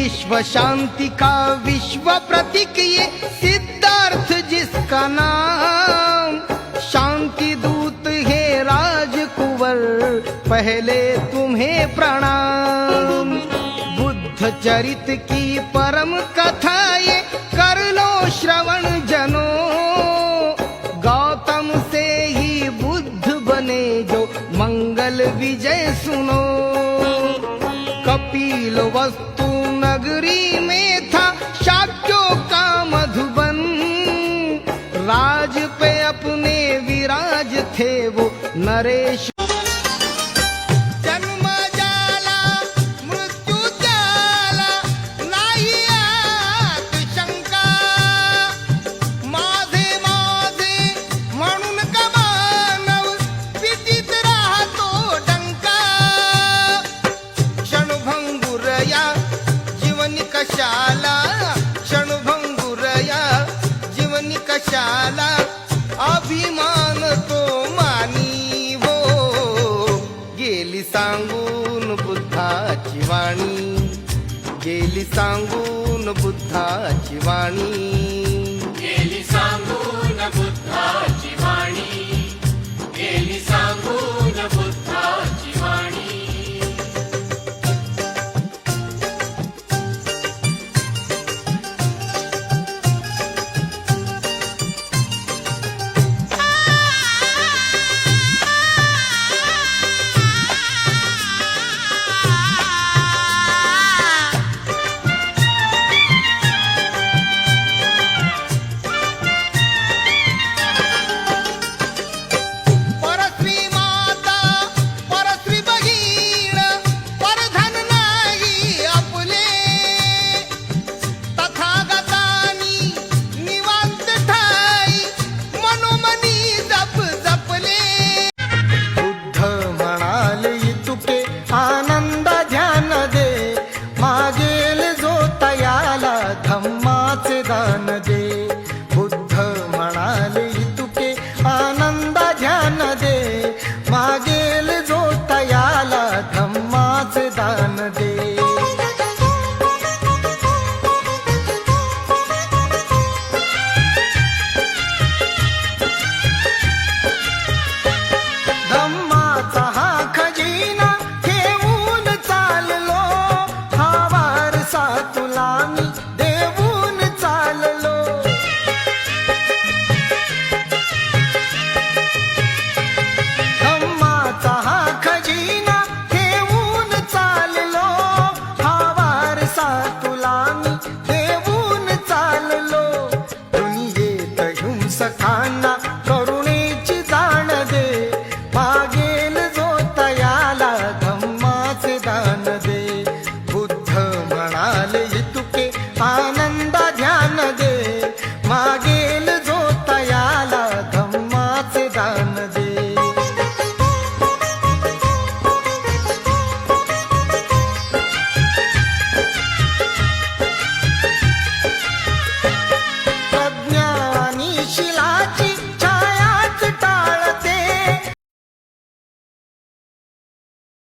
विश्व शांति का विश्व प्रतीक ये सिद्धार्थ जिसका नाम, शांति दूत है राजकुंवर पहले तुम्हें प्रणाम। बुद्ध चरित की परम कथा ये कर लो श्रवण जनों, गौतम से ही बुद्ध बने जो मंगल विजय सुनो। कपिल वस्तु नगरी में था शाक्यों का मधुबन, राज पे अपने विराज थे वो नरेश। जन्म जाला मृत्यू जाला नाही यात शंका, माझे माझे म्हणून का मानव भीतीत राहतो डंका। क्षणभंगुर या जीवनी कशाला, क्षणभंगुर या जीवनी कशाला, अभिमान तो मानी हो गेली सांगून बुद्धाची वाणी, गेली सांगून बुद्धाची वाणी, गेली सांगून